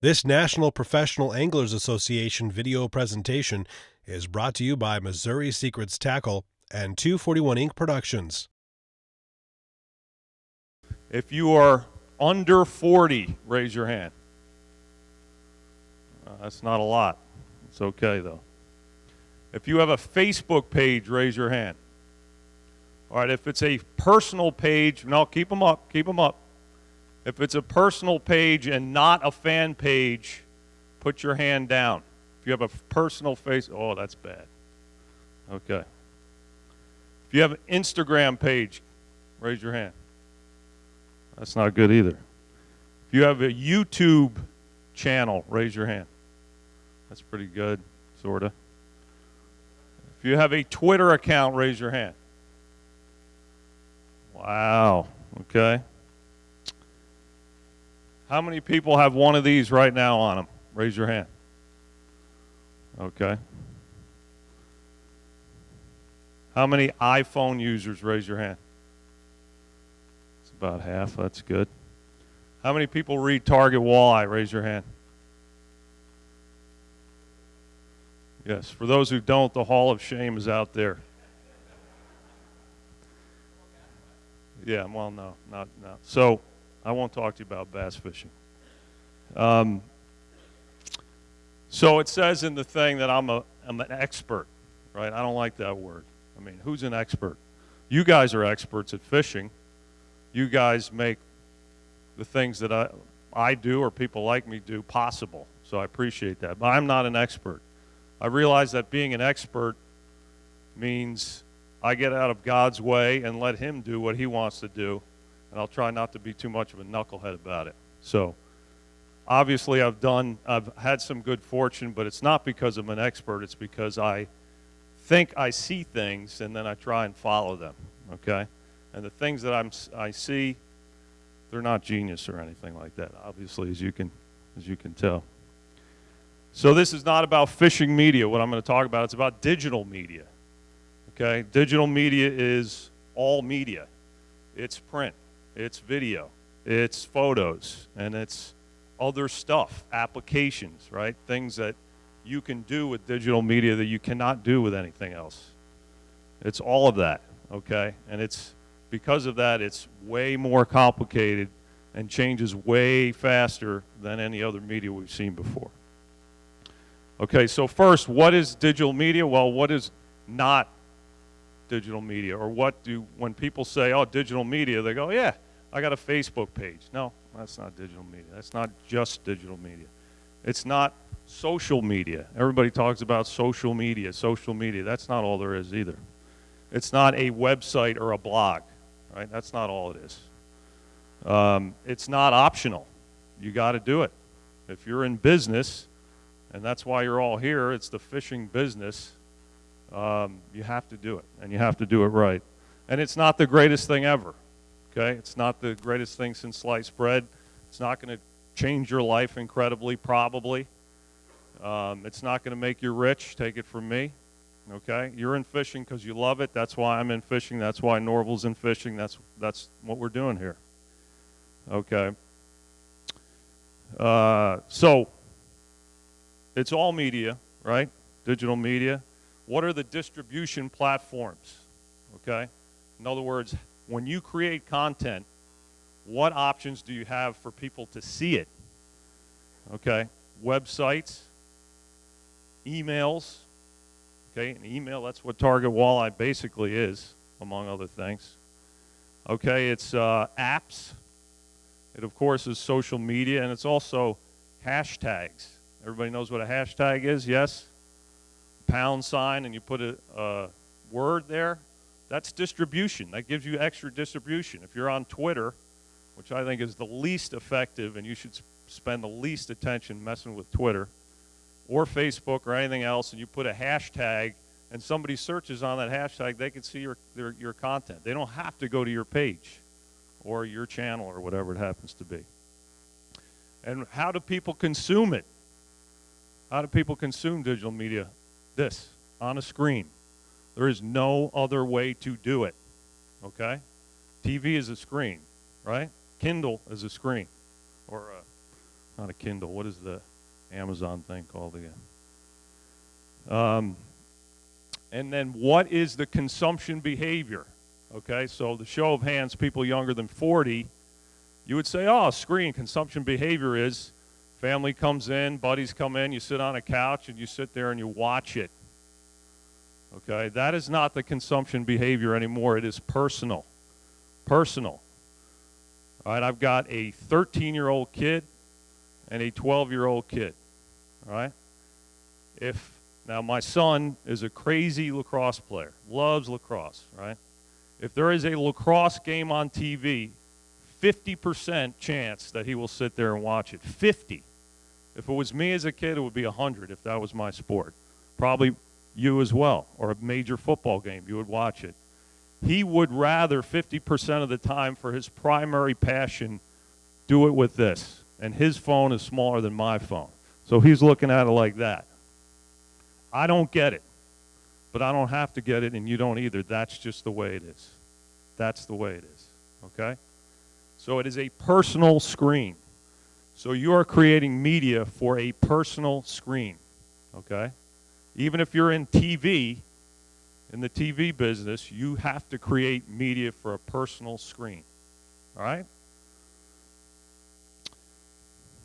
This National Professional Anglers Association video presentation is brought to you by Missouri Secrets Tackle and 241 Inc. Productions. If you are under 40, raise your hand. That's not a lot. It's okay, though. If you have a Facebook page, raise your hand. All right, if it's a personal page, no, keep them up, keep them up. If it's a personal page and not a fan page, put your hand down. If you have a personal oh, that's bad. Okay. If you have an Instagram page, raise your hand. That's not good either. If you have a YouTube channel, raise your hand. That's pretty good, sort of. If you have a Twitter account, raise your hand. Wow, okay. How many people have one of these right now on them? Raise your hand. Okay. How many iPhone users? Raise your hand. It's about half. That's good. How many people read Target Walleye? Raise your hand. Yes. For those who don't, the Hall of Shame is out there. Yeah, well, no. So I won't talk to you about bass fishing. So it says in the thing that I'm an expert, right? I don't like that word. I mean, who's an expert? You guys are experts at fishing. You guys make the things that I do or people like me do possible. So I appreciate that. But I'm not an expert. I realize that being an expert means I get out of God's way and let him do what he wants to do, and I'll try not to be too much of a knucklehead about it. So obviously I've had some good fortune, but it's not because I'm an expert. It's because I think I see things, and then I try and follow them, okay? And the things that I see, they're not genius or anything like that, obviously, as you can tell. So this is not about fishing media. What I'm going to talk about, it's about digital media. Okay, digital media is all media. It's print, it's video, it's photos, and it's other stuff, applications, right? Things that you can do with digital media that you cannot do with anything else. It's all of that, okay? And it's because of that, it's way more complicated and changes way faster than any other media we've seen before. Okay, so first, what is digital media? Well, what is not digital media? Or when people say, oh, digital media, they go, yeah, I got a Facebook page. No, that's not digital media. That's not just digital media. It's not social media. Everybody talks about social media. That's not all there is either. It's not a website or a blog, right? That's not all it is. It's not optional. You got to do it. If you're in business, and that's why you're all here, it's the fishing business, you have to do it, and you have to do it right. And it's not the greatest thing ever, okay? It's not the greatest thing since sliced bread. It's not going to change your life incredibly, probably. It's not going to make you rich, take it from me, okay? You're in fishing because you love it. That's why I'm in fishing. That's why Norval's in fishing. That's what we're doing here, okay? So it's all media, right? Digital media. What are the distribution platforms, okay? In other words, when you create content, what options do you have for people to see it, okay? Websites, emails, okay? An email, that's what Target Walleye basically is, among other things. Okay, it's apps. It, of course, is social media, and it's also hashtags. Everybody knows what a hashtag is, yes? # and you put a word there, that's distribution. That gives you extra distribution. If you're on Twitter, which I think is the least effective, and you should spend the least attention messing with Twitter, or Facebook or anything else, and you put a hashtag, and somebody searches on that hashtag, they can see your content. They don't have to go to your page or your channel or whatever it happens to be. And how do people consume it? How do people consume digital media? This, on a screen. There is no other way to do it, okay? TV is a screen, right? Kindle is a screen, or not a Kindle. What is the Amazon thing called again? And then what is the consumption behavior? Okay, so the show of hands, people younger than 40, you would say, oh, screen consumption behavior is family comes in, buddies come in, you sit on a couch and you sit there and you watch it. Okay, that is not the consumption behavior anymore. It is personal. Personal. All right, I've got a 13-year-old kid and a 12-year-old kid. All right? Now, my son is a crazy lacrosse player, loves lacrosse, right? If there is a lacrosse game on TV, 50% chance that he will sit there and watch it. 50. If it was me as a kid, it would be 100 if that was my sport. Probably you as well, or a major football game, you would watch it. He would rather 50% of the time for his primary passion do it with this. And his phone is smaller than my phone. So he's looking at it like that. I don't get it. But I don't have to get it, and you don't either. That's just the way it is. That's the way it is. Okay? So it is a personal screen. So you are creating media for a personal screen. Okay? Even if you're in TV, in the TV business, you have to create media for a personal screen. All right?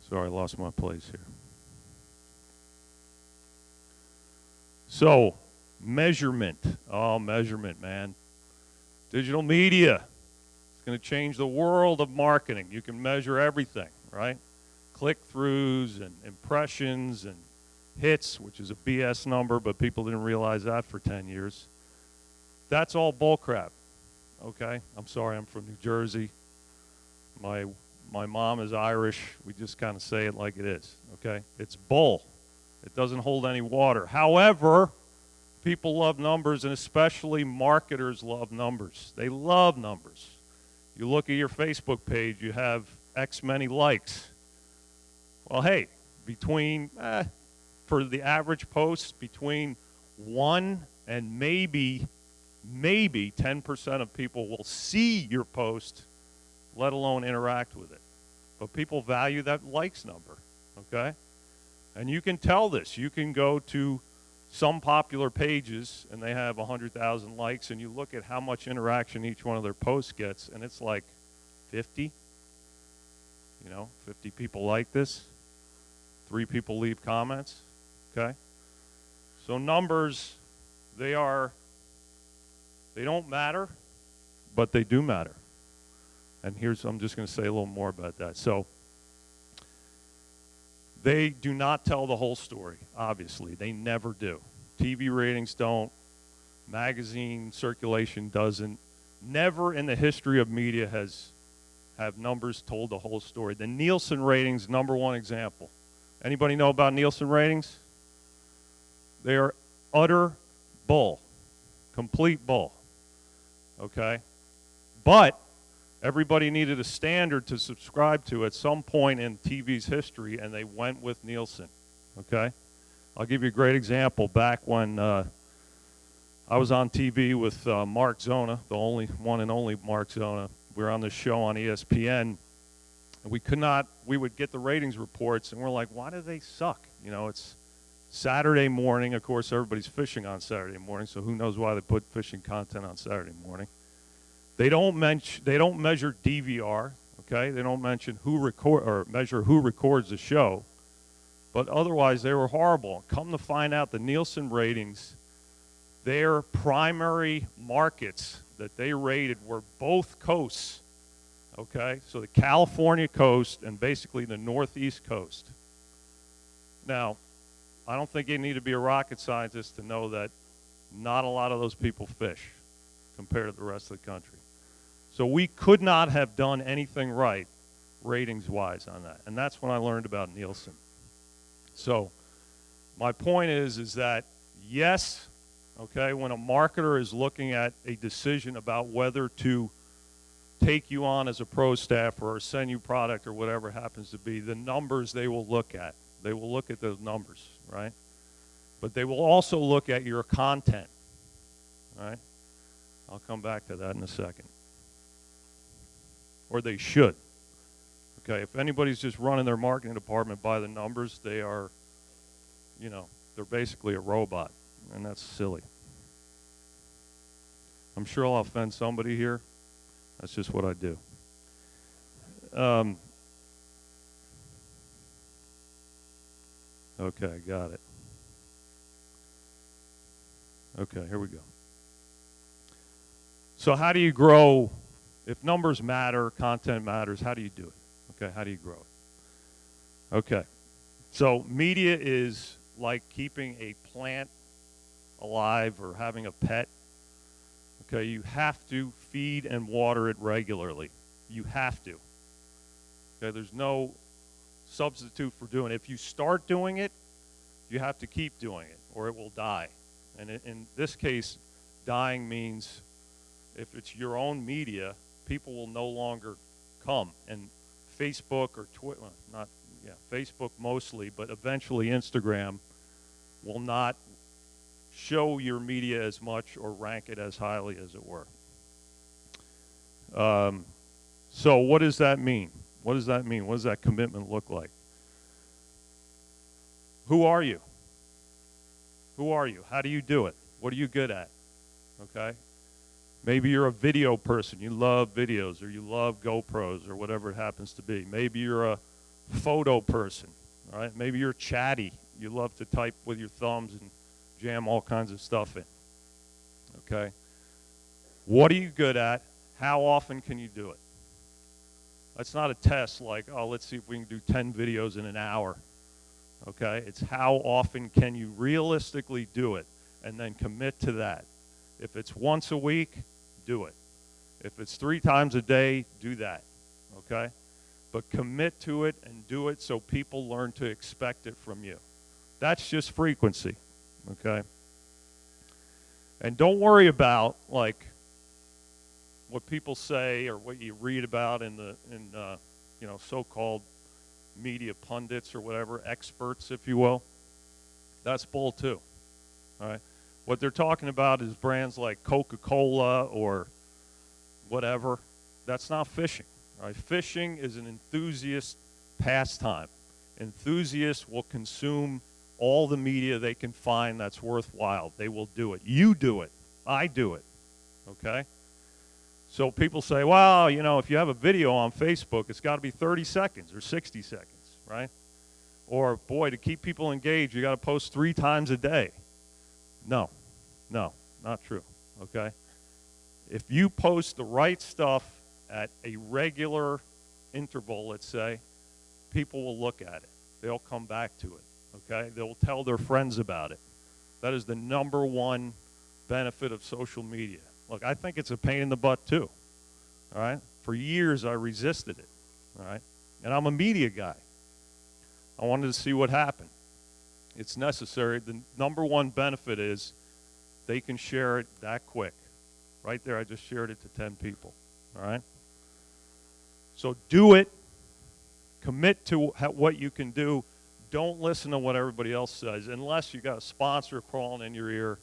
Sorry, I lost my place here. So, measurement. Oh, measurement, man. Digital media. It's going to change the world of marketing. You can measure everything, right? Click-throughs and impressions and hits, which is a BS number, but people didn't realize that for 10 years. That's all bullcrap, okay? I'm sorry, I'm from New Jersey. My mom is Irish. We just kind of say it like it is, okay? It's bull. It doesn't hold any water. However, people love numbers, and especially marketers love numbers. They love numbers. You look at your Facebook page, you have X many likes. Well, hey, for the average post, between 1 and maybe 10% of people will see your post, let alone interact with it. But people value that likes number, okay? And you can tell this. You can go to some popular pages, and they have 100,000 likes, and you look at how much interaction each one of their posts gets, and it's like 50. 50 people like this. 3 people leave comments, okay? So numbers, they don't matter, but they do matter. And I'm just going to say a little more about that. So they do not tell the whole story, obviously. They never do. TV ratings don't. Magazine circulation doesn't. Never in the history of media have numbers told the whole story. The Nielsen ratings, number one example. Anybody know about Nielsen ratings? They are utter bull. Complete bull. Okay? But everybody needed a standard to subscribe to at some point in TV's history, and they went with Nielsen. Okay? I'll give you a great example. Back when I was on TV with Mark Zona, the only one and only Mark Zona. We were on this show on ESPN, and we would get the ratings reports, and we're like, why do they suck? It's Saturday morning. Of course, everybody's fishing on Saturday morning, so who knows why they put fishing content on Saturday morning. They don't measure DVR, okay? They don't measure who records the show. But otherwise, they were horrible. Come to find out, the Nielsen ratings, their primary markets that they rated were both coasts, okay? So the California coast and basically the Northeast coast. Now, I don't think you need to be a rocket scientist to know that not a lot of those people fish compared to the rest of the country. So we could not have done anything right ratings-wise on that. And that's when I learned about Nielsen. So my point is that, yes, okay, when a marketer is looking at a decision about whether to take you on as a pro staffer or send you product or whatever it happens to be, the numbers they will look at. They will look at those numbers, right? But they will also look at your content, right? I'll come back to that in a second. Or they should, Okay, if anybody's just running their marketing department by the numbers, they are, they're basically a robot, and that's silly. I'm sure I'll offend somebody here. That's just what I do. Okay, got it. Okay, here we go. So how do you grow? If numbers matter, content matters, how do you do it? Okay, how do you grow it? Okay, so media is like keeping a plant alive or having a pet. Okay, you have to feed and water it regularly. You have to. Okay, there's no substitute for doing it. If you start doing it, you have to keep doing it or it will die. And in this case, dying means if it's your own media, people will no longer come. And Facebook or Twitter, Facebook mostly, but eventually Instagram will not show your media as much or rank it as highly as it were. So what does that mean? What does that mean? What does that commitment look like? Who are you? Who are you? How do you do it? What are you good at? Okay? Maybe you're a video person. You love videos or you love GoPros or whatever it happens to be. Maybe you're a photo person. All right? Maybe you're chatty. You love to type with your thumbs and jam all kinds of stuff in. Okay? What are you good at? How often can you do it? That's not a test like, oh, let's see if we can do 10 videos in an hour. Okay? It's how often can you realistically do it and then commit to that. If it's once a week, do it. If it's 3 times a day, do that. Okay? But commit to it and do it so people learn to expect it from you. That's just frequency. Okay? And don't worry about like what people say or what you read about in so-called media pundits or whatever, experts, if you will. That's bull too. All right? What they're talking about is brands like Coca-Cola or whatever. That's not fishing. All right? Fishing is an enthusiast pastime. Enthusiasts will consume all the media they can find that's worthwhile. They will do it. You do it. I do it. Okay? So people say, well, if you have a video on Facebook, it's got to be 30 seconds or 60 seconds, right? Or, boy, to keep people engaged, you got to post 3 times a day. No, not true, okay? If you post the right stuff at a regular interval, let's say, people will look at it. They'll come back to it, okay? They'll tell their friends about it. That is the number one benefit of social media. Look, I think it's a pain in the butt too, all right? For years, I resisted it, all right? And I'm a media guy. I wanted to see what happened. It's necessary. The number one benefit is they can share it that quick. Right there, I just shared it to 10 people, all right? So do it. Commit to what you can do. Don't listen to what everybody else says unless you got a sponsor crawling in your ear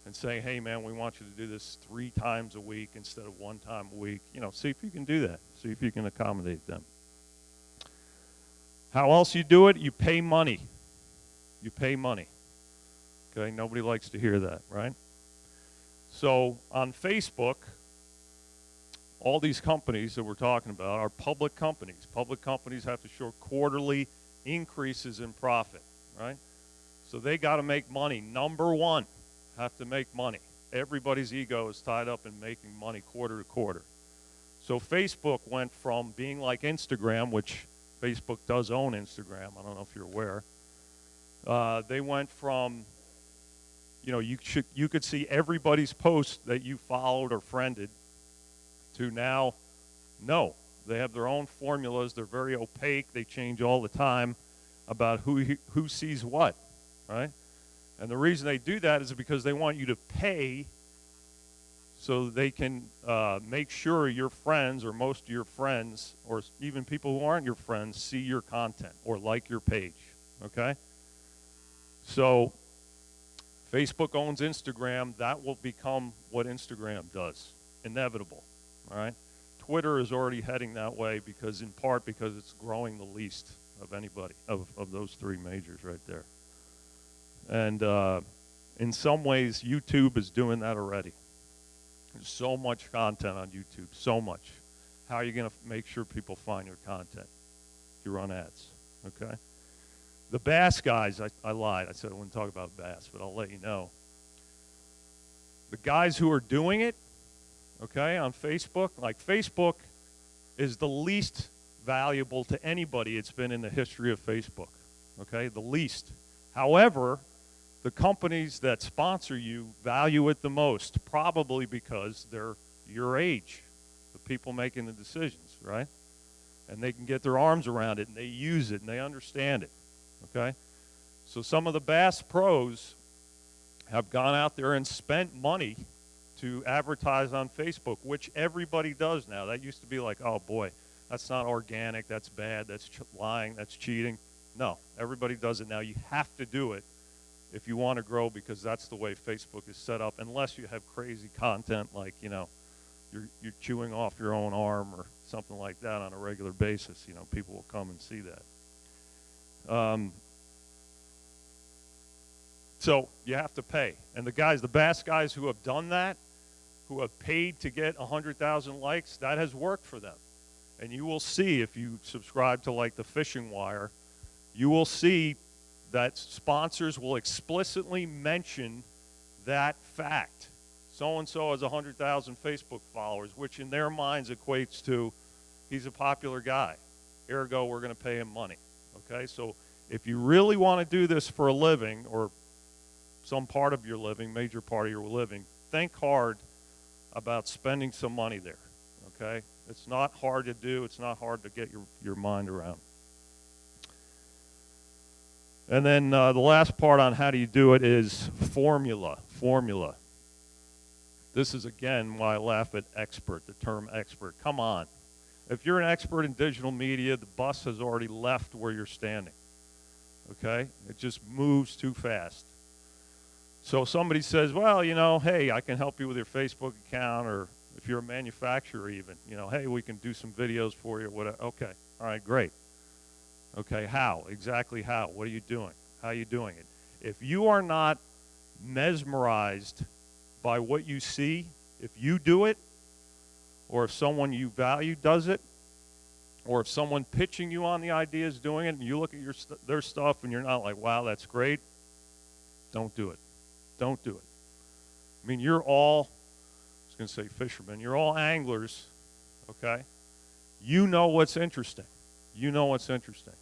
and saying, hey, man, we want you to do this 3 times a week instead of 1 time a week. See if you can do that. See if you can accommodate them. How else you do it? You pay money. You pay money. Okay, nobody likes to hear that, right? So on Facebook, all these companies that we're talking about are public companies. Public companies have to show quarterly increases in profit, right? So they got to make money. Number one, have to make money. Everybody's ego is tied up in making money quarter to quarter. So Facebook went from being like Instagram, which Facebook does own Instagram. I don't know if you're aware. They went from, you could see everybody's post that you followed or friended to now, no. They have their own formulas. They're very opaque. They change all the time about who sees what, right? And the reason they do that is because they want you to pay so they can make sure your friends or most of your friends or even people who aren't your friends see your content or like your page, okay? So Facebook owns Instagram. That will become what Instagram does. Inevitable, all right? Twitter is already heading that way in part because it's growing the least of anybody, of those three majors right there. And in some ways, YouTube is doing that already. There's so much content on YouTube, so much. How are you going to make sure people find your content? If you run ads, okay? The Bass guys, I lied. I said I wouldn't talk about Bass, but I'll let you know. The guys who are doing it, okay, on Facebook, like Facebook is the least valuable to anybody it's been in the history of Facebook, okay, the least. However, the companies that sponsor you value it the most, probably because they're your age, the people making the decisions, right? And they can get their arms around it, and they use it, and they understand it, okay? So some of the Bass pros have gone out there and spent money to advertise on Facebook, which everybody does now. That used to be like, oh, boy, that's not organic, that's bad, that's lying, that's cheating. No, everybody does it now. You have to do it if you want to grow, because that's the way Facebook is set up, unless you have crazy content like, you know, you're chewing off your own arm or something like that on a regular basis. You know, people will come and see that. So you have to pay. And the Bass guys who have done that, who have paid to get 100,000 likes, that has worked for them. And you will see, if you subscribe to like the Fishing Wire, you will see that sponsors will explicitly mention that fact. So-and-so has 100,000 Facebook followers, which in their minds equates to he's a popular guy. Ergo, we're going to pay him money. Okay, so if you really want to do this for a living, or some part of your living, major part of your living, think hard about spending some money there. Okay, it's not hard to do. It's not hard to get your mind around. And then the last part on how do you do it is formula. Formula. This is, again, why I laugh at expert, the term expert. Come on. If you're an expert in digital media, the bus has already left where you're standing. Okay? It just moves too fast. So somebody says, well, you know, hey, I can help you with your Facebook account, or if you're a manufacturer even, you know, hey, we can do some videos for you, whatever. Okay. All right, great. Okay, how? Exactly how? What are you doing? How are you doing it? If you are not mesmerized by what you see, if you do it, or if someone you value does it, or if someone pitching you on the idea is doing it, and you look at their stuff and you're not like, wow, that's great, don't do it. Don't do it. I mean, you're all, I was going to say fishermen, you're all anglers, okay? You know what's interesting. You know what's interesting.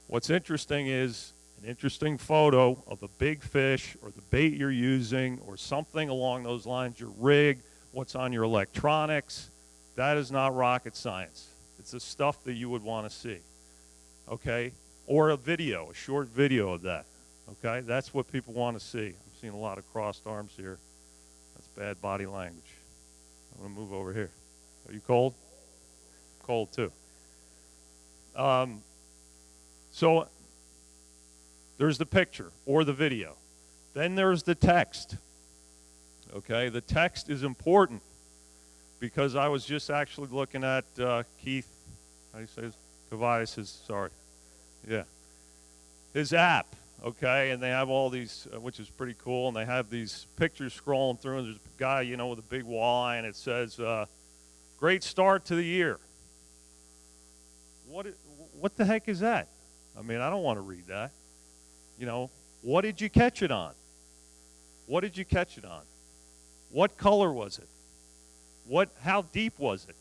What's interesting is an interesting photo of a big fish, or the bait you're using, or something along those lines, your rig, what's on your electronics. That is not rocket science. It's the stuff that you would want to see, okay? Or a video, a short video of that, okay? That's what people want to see. I'm seeing a lot of crossed arms here. That's bad body language. I'm going to move over here. Are you cold? Cold, too. So there's the picture or the video. Then there's the text. Okay, the text is important, because I was just actually looking at Keith, how do you say his? Kavaitis' sorry. Yeah. His app, okay, and they have all these, which is pretty cool, and they have these pictures scrolling through, and there's a guy, you know, with a big walleye, and it says, great start to the year. What the heck is that? I mean, I don't want to read that. You know, what did you catch it on? What did you catch it on? What color was it? How deep was it?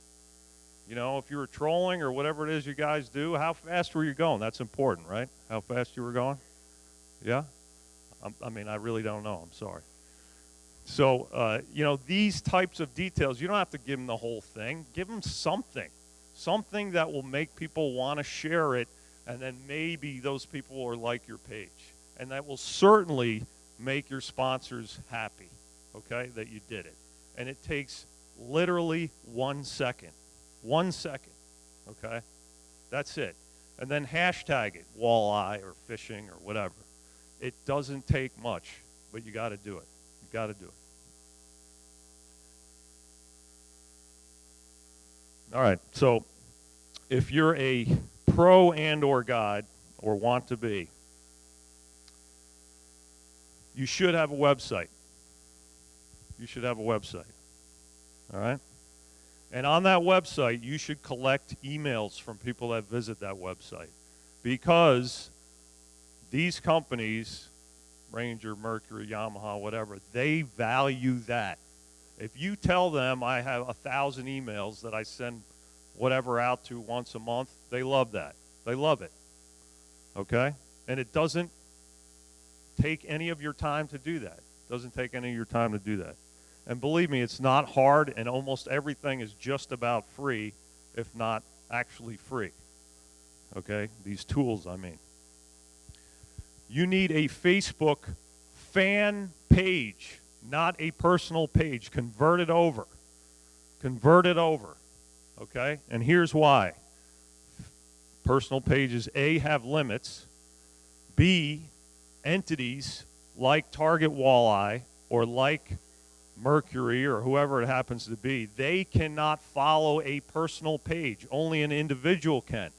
You know, if you were trolling or whatever it is you guys do, how fast were you going? That's important, right? How fast you were going? Yeah? I mean, I really don't know. I'm sorry. So, you know, these types of details, you don't have to give them the whole thing. Give them something. Something that will make people want to share it, and then maybe those people will like your page. And that will certainly make your sponsors happy, okay, that you did it. And it takes literally 1 second. 1 second, okay? That's it. And then hashtag it, walleye or fishing or whatever. It doesn't take much, but you got to do it. You got to do it. All right. So if you're a pro and or guide or want to be, you should have a website. You should have a website. All right? And on that website, you should collect emails from people that visit that website, because these companies, Ranger, Mercury, Yamaha, whatever, they value that. If you tell them I have 1,000 emails that I send whatever out to once a month, they love that. They love it. Okay? And it doesn't take any of your time to do that. It doesn't take any of your time to do that. And believe me, it's not hard, and almost everything is just about free, if not actually free. Okay? These tools, I mean. You need a Facebook fan page, not a personal page. Convert it over. Convert it over. Okay? And here's why. Personal pages, A, have limits. B, entities like Target Walleye or like Mercury or whoever it happens to be, they cannot follow a personal page. Only an individual can.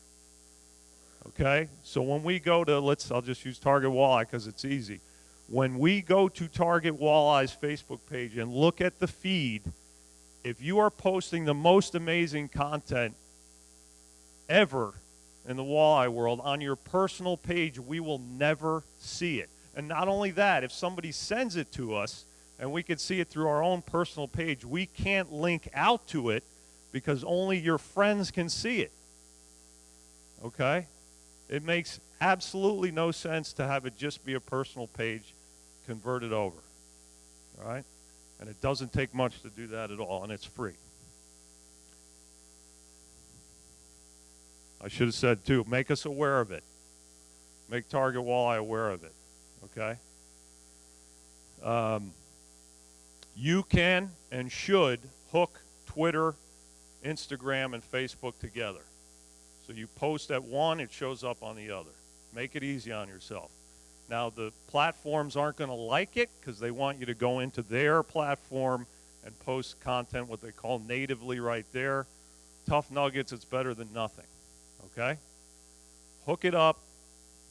Okay? So when we go to, I'll just use Target Walleye because it's easy. When we go to Target Walleye's Facebook page and look at the feed, if you are posting the most amazing content ever in the walleye world on your personal page, we will never see it. And not only that, if somebody sends it to us and we could see it through our own personal page, we can't link out to it because only your friends can see it. Okay? It makes absolutely no sense to have it just be a personal page. Convert it over. All right? And it doesn't take much to do that at all, and it's free. I should have said, too, make us aware of it. Make Target Walleye aware of it. Okay? You can and should hook Twitter, Instagram, and Facebook together. So you post at one, it shows up on the other. Make it easy on yourself. Now, the platforms aren't going to like it because they want you to go into their platform and post content, what they call natively right there. Tough nuggets, it's better than nothing. Okay? Hook it up.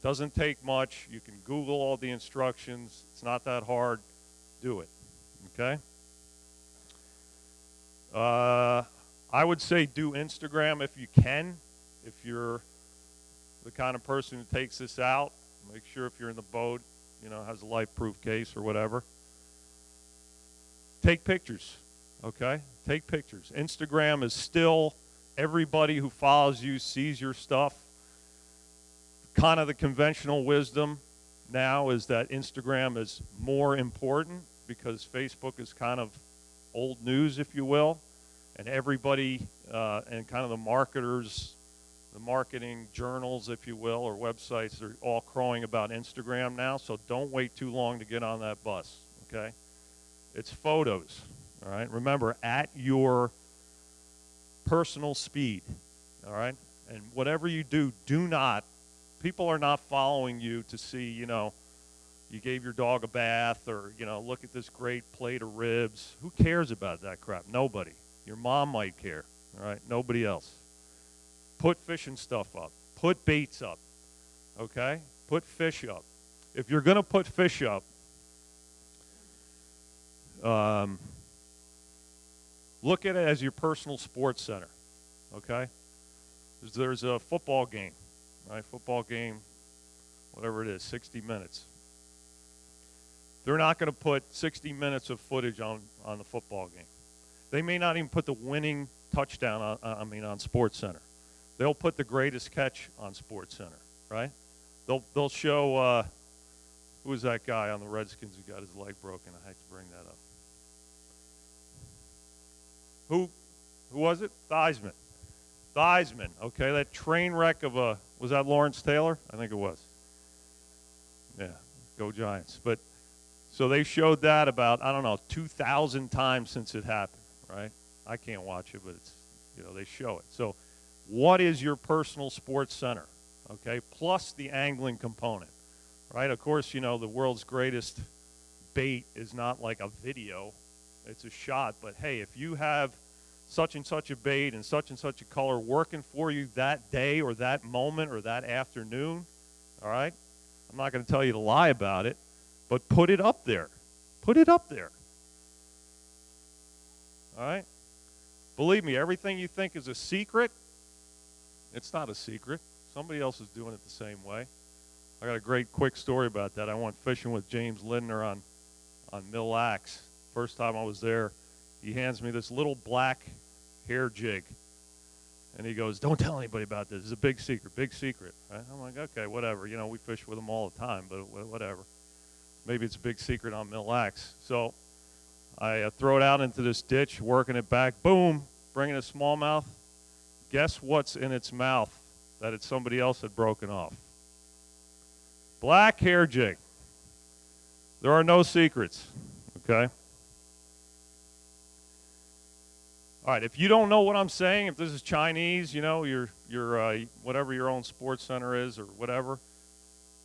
Doesn't take much. You can Google all the instructions. It's not that hard. Do it. Okay? I would say do Instagram if you can. If you're the kind of person who takes this out, make sure if you're in the boat, has a life-proof case or whatever. Take pictures. Okay? Take pictures. Instagram is still, everybody who follows you sees your stuff. Kind of the conventional wisdom now is that Instagram is more important because Facebook is kind of old news, if you will, and everybody and kind of the marketers, the marketing journals, if you will, or websites are all crowing about Instagram now, so don't wait too long to get on that bus, okay? It's photos, all right? Remember, at your personal speed, all right? And whatever you do, people are not following you to see, you gave your dog a bath or, look at this great plate of ribs. Who cares about that crap? Nobody. Your mom might care, all right? Nobody else. Put fishing stuff up. Put baits up, okay? Put fish up. If you're going to put fish up, look at it as your personal sports center, okay? There's a football game. Right, football game, whatever it is, 60 minutes. They're not going to put 60 minutes of footage on the football game. They may not even put the winning touchdown on Sports Center. They'll put the greatest catch on Sports Center, right? They'll show who was that guy on the Redskins who got his leg broken? I hate to bring that up. Who was it? Theismann, okay, that train wreck of was that Lawrence Taylor? I think it was. Yeah, go Giants. But so they showed that about, 2,000 times since it happened, right? I can't watch it, but it's, they show it. So what is your personal sports center, okay, plus the angling component, right? Of course, the world's greatest bait is not like a video. It's a shot. But, hey, if you have such and such a bait and such a color working for you that day or that moment or that afternoon, all right? I'm not going to tell you to lie about it, but put it up there. Put it up there. All right? Believe me, everything you think is a secret, it's not a secret. Somebody else is doing it the same way. I got a great quick story about that. I went fishing with James Lindner on Mille Lacs. First time I was there, he hands me this little black hair jig. And he goes, don't tell anybody about this. It's a big secret, big secret. Right? I'm like, okay, whatever. You know, we fish with them all the time, but whatever. Maybe it's a big secret on Mille Lacs. So I throw it out into this ditch, working it back. Boom, bringing a smallmouth. Guess what's in its mouth that somebody else had broken off? Black hair jig. There are no secrets, okay? All right, if you don't know what I'm saying, if this is Chinese, you know, your whatever your own sports center is or whatever,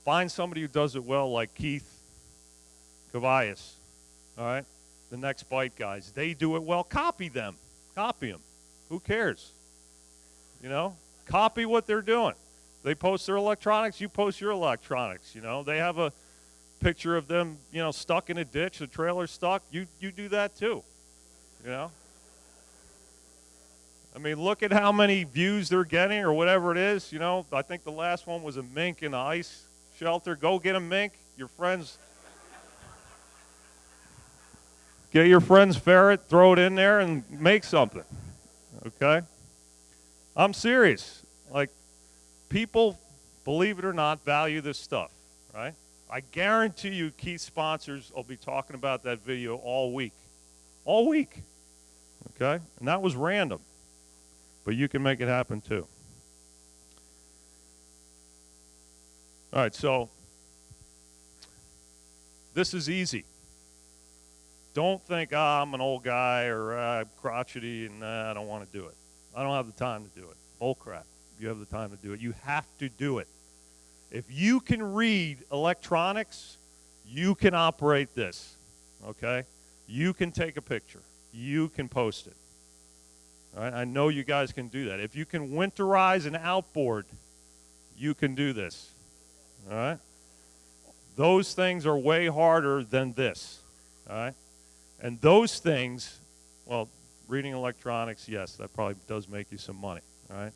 find somebody who does it well like Keith Cavallas, all right? The Next Bite guys. They do it well. Copy them. Copy them. Who cares? You know? Copy what they're doing. They post their electronics, you post your electronics, you know? They have a picture of them, you know, stuck in a ditch, the trailer stuck. You do that too, you know? I mean, look at how many views they're getting or whatever it is, you know? I think the last one was a mink in an ice shelter. Go get a mink. Your friends... Get your friend's ferret, throw it in there, and make something, okay? I'm serious. Like, people, believe it or not, value this stuff, right? I guarantee you Keith's sponsors will be talking about that video all week. All week, okay? And that was random, but you can make it happen too. All right, so this is easy. Don't think, I'm an old guy or I'm crotchety and I don't want to do it. I don't have the time to do it. Bull crap. You have the time to do it. You have to do it. If you can read electronics, you can operate this, okay? You can take a picture. You can post it. All right? I know you guys can do that. If you can winterize an outboard, you can do this, all right? Those things are way harder than this, all right? And those things, well, reading electronics, yes, that probably does make you some money, all right?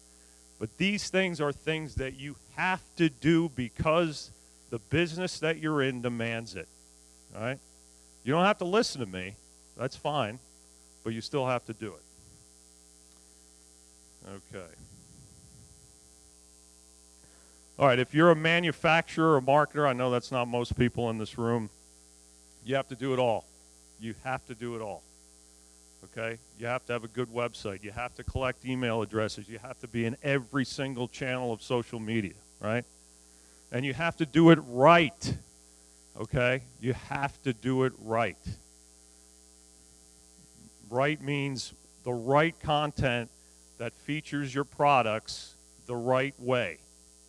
But these things are things that you have to do because the business that you're in demands it, all right? You don't have to listen to me. That's fine. But you still have to do it. Okay. All right, if you're a manufacturer or marketer, I know that's not most people in this room, you have to do it all. You have to do it all, okay? You have to have a good website. You have to collect email addresses. You have to be in every single channel of social media, right? And you have to do it right, okay? You have to do it right. Right means the right content that features your products the right way.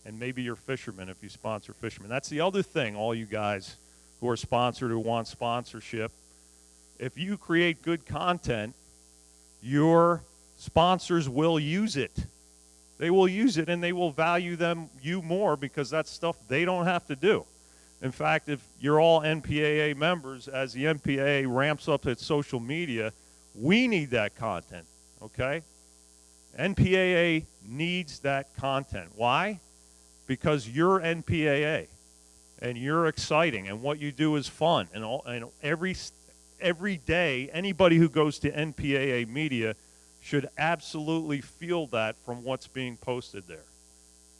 And maybe you're fishermen if you sponsor fishermen. That's the other thing, all you guys who are sponsored, who want sponsorship. If you create good content, your sponsors will use it. They will use it and they will value you more because that's stuff they don't have to do. In fact, if you're all NPAA members, as the NPAA ramps up its social media, we need that content, okay? NPAA needs that content. Why? Because you're NPAA and you're exciting and what you do is fun. And every day, anybody who goes to NPAA media should absolutely feel that from what's being posted there,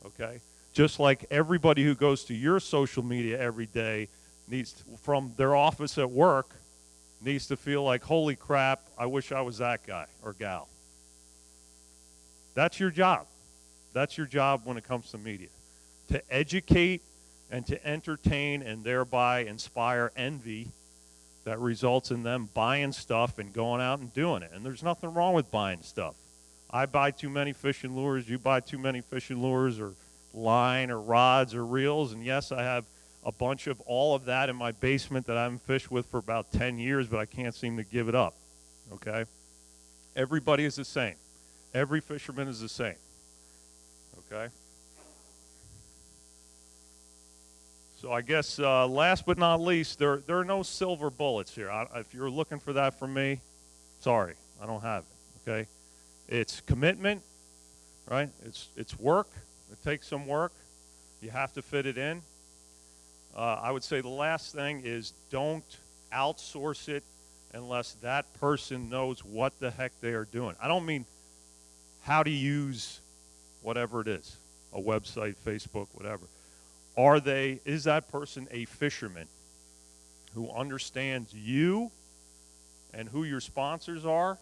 okay? Just like everybody who goes to your social media every day needs to, from their office at work, needs to feel like, holy crap, I wish I was that guy or gal. That's your job. That's your job when it comes to media, to educate and to entertain and thereby inspire envy that results in them buying stuff and going out and doing it. And there's nothing wrong with buying stuff. I buy too many fishing lures, you buy too many fishing lures or line or rods or reels, and yes, I have a bunch of all of that in my basement that I haven't fished with for about 10 years, but I can't seem to give it up, okay? Everybody is the same. Every fisherman is the same. Okay? So I guess last but not least, there are no silver bullets here. If you're looking for that from me, sorry, I don't have it. Okay? It's commitment, right? It's work. It takes some work. You have to fit it in. I would say the last thing is don't outsource it unless that person knows what the heck they are doing. I don't mean how to use whatever it is, a website, Facebook, whatever. Is that person a fisherman who understands you and who your sponsors are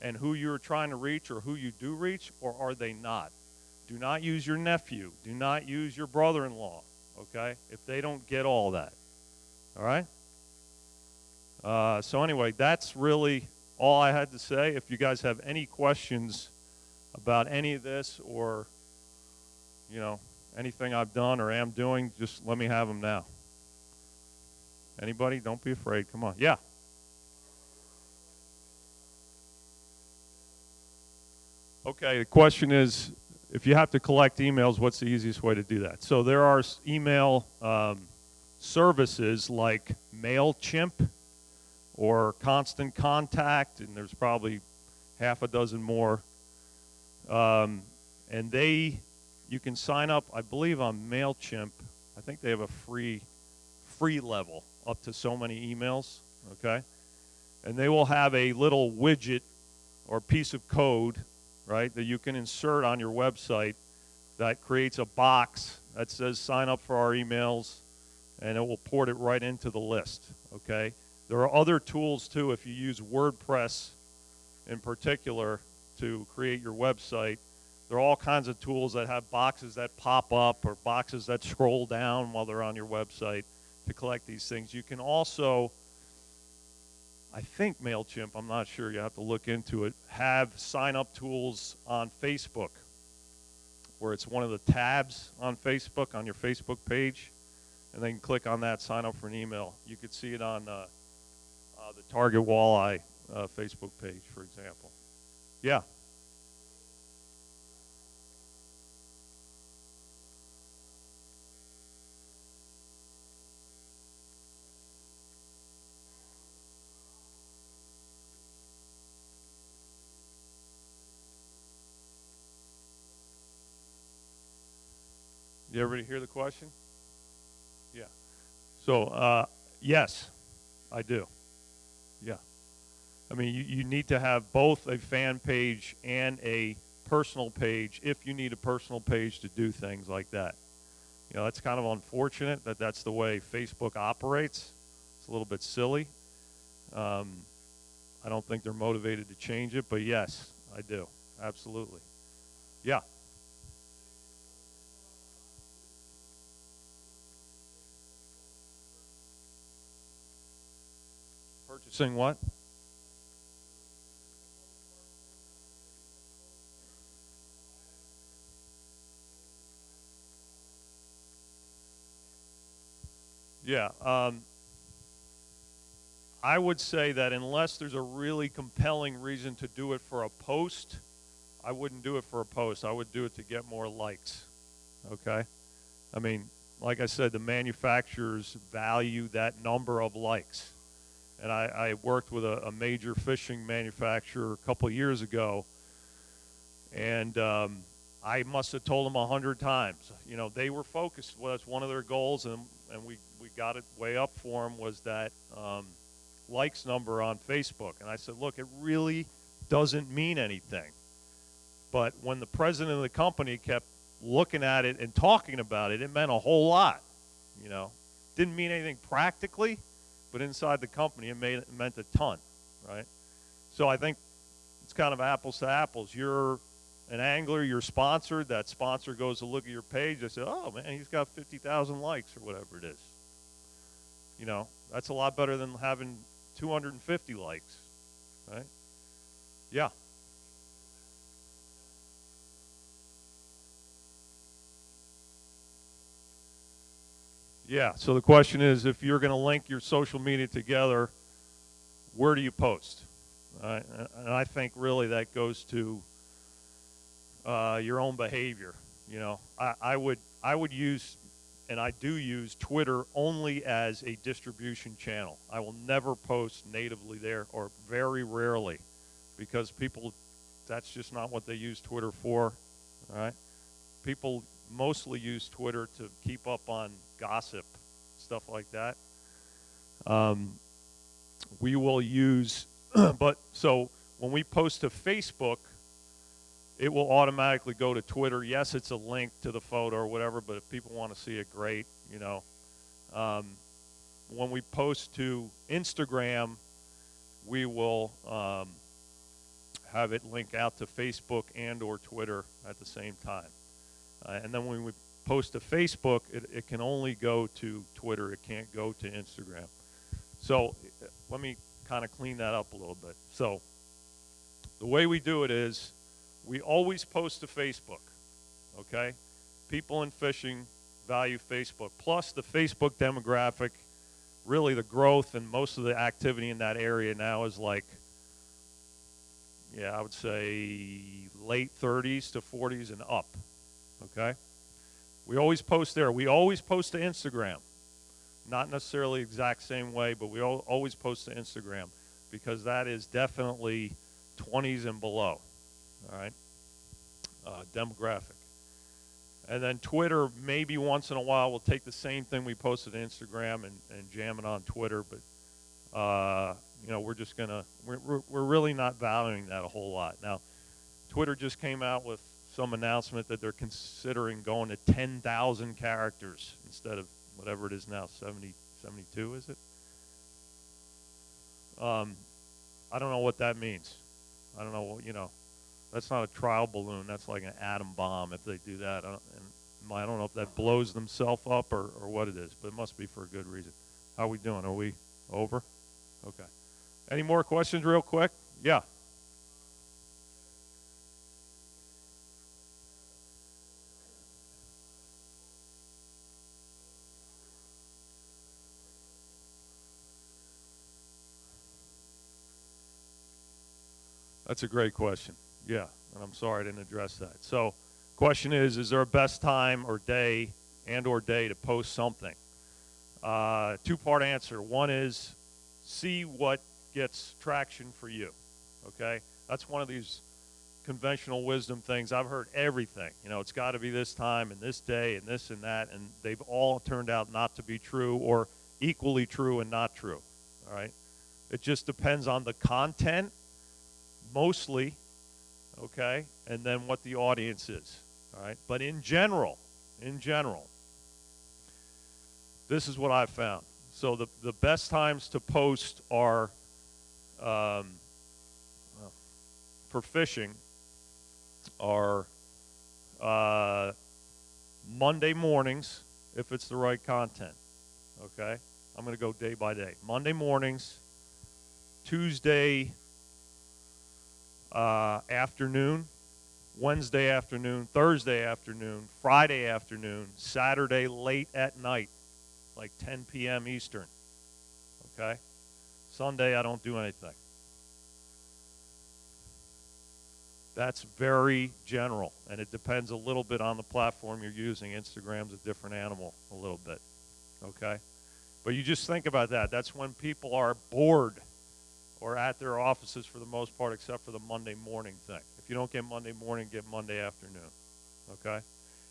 and who you're trying to reach or who you do reach, or are they not? Do not use your nephew. Do not use your brother-in-law, okay, if they don't get all that, all right? So anyway, that's really all I had to say. If you guys have any questions about any of this or, anything I've done or am doing, just let me have them now. Anybody? Don't be afraid. Come on. Yeah. Okay, the question is, if you have to collect emails, what's the easiest way to do that? So there are email services like MailChimp or Constant Contact, and there's probably half a dozen more. And you can sign up, I believe, on MailChimp. I think they have a free level up to so many emails, okay? And they will have a little widget or piece of code, right, that you can insert on your website that creates a box that says sign up for our emails, and it will port it right into the list, okay? There are other tools, too, if you use WordPress in particular to create your website. There are all kinds of tools that have boxes that pop up or boxes that scroll down while they're on your website to collect these things. You can also, I think MailChimp, I'm not sure, you have to look into it, have sign-up tools on Facebook where it's one of the tabs on Facebook, on your Facebook page, and then click on that, sign up for an email. You could see it on the Target Walleye Facebook page, for example. Yeah. Did everybody hear the question? Yeah. So, yes, I do. Yeah. I mean, you need to have both a fan page and a personal page if you need a personal page to do things like that. That's kind of unfortunate that that's the way Facebook operates. It's a little bit silly. I don't think they're motivated to change it, but yes, I do. Absolutely. Yeah. Purchasing what? Yeah. I would say that unless there's a really compelling reason to do it for a post, I wouldn't do it for a post. I would do it to get more likes. Okay? I mean, like I said, the manufacturers value that number of likes. And I worked with a major fishing manufacturer a couple of years ago, and I must have told them 100 times. They were focused. Well, that's one of their goals, and we got it way up for them, was that likes number on Facebook. And I said, look, it really doesn't mean anything. But when the president of the company kept looking at it and talking about it, it meant a whole lot. Didn't mean anything practically, but inside the company, it meant a ton, right? So I think it's kind of apples to apples. You're an angler, you're sponsored. That sponsor goes to look at your page. They say, oh, man, he's got 50,000 likes or whatever it is. That's a lot better than having 250 likes, right? Yeah. Yeah, so the question is, if you're going to link your social media together, where do you post? All right? And I think really that goes to your own behavior. You know, I would use, and I do use Twitter only as a distribution channel. I will never post natively there, or very rarely, because people, that's just not what they use Twitter for. All right? People mostly use Twitter to keep up on gossip, stuff like that. We will use, but so when we post to Facebook, it will automatically go to Twitter. Yes, it's a link to the photo or whatever, but if people want to see it, great, you know. When we post to Instagram, we will have it link out to Facebook and or Twitter at the same time. And then when we post to Facebook, it can only go to Twitter. It can't go to Instagram. So let me kind of clean that up a little bit. So the way we do it is we always post to Facebook, okay? People in fishing value Facebook. Plus the Facebook demographic, really the growth and most of the activity in that area now is like, yeah, I would say late 30s to 40s and up, okay? We always post there. We always post to Instagram. Not necessarily exact same way, but we always post to Instagram because that is definitely 20s and below, all right, demographic. And then Twitter, maybe once in a while, we'll take the same thing we posted to Instagram and jam it on Twitter, but, you know, we're just going to, we're really not valuing that a whole lot. Now, Twitter just came out with some announcement that they're considering going to 10,000 characters instead of whatever it is now, 72, is it? I don't know what that means. I don't know, you know, that's not a trial balloon. That's like an atom bomb if they do that. I don't know if that blows themselves up or what it is, but it must be for a good reason. How are we doing? Are we over? Okay. Any more questions real quick? Yeah. That's a great question. Yeah, and I'm sorry I didn't address that. So, question is there a best time or day to post something? Two-part answer. One is see what gets traction for you, okay? That's one of these conventional wisdom things. I've heard everything. You know, it's got to be this time and this day and this and that, and they've all turned out not to be true or equally true and not true, all right? It just depends on the content, mostly, okay, and then what the audience is, all right? But in general, this is what I've found. So the best times to post are, for fishing, are Monday mornings, if it's the right content, okay? I'm going to go day by day. Monday mornings, Tuesday afternoon, Wednesday afternoon, Thursday afternoon, Friday afternoon, Saturday late at night, like 10 p.m. Eastern, okay? Sunday, I don't do anything. That's very general, and it depends a little bit on the platform you're using. Instagram's a different animal a little bit, okay? But you just think about that. That's when people are bored or at their offices for the most part, except for the Monday morning thing. If you don't get Monday morning, get Monday afternoon, okay?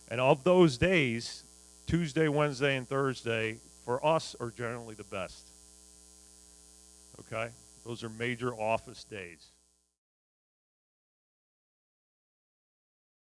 And of those days, Tuesday, Wednesday, and Thursday, for us, are generally the best, okay? Those are major office days.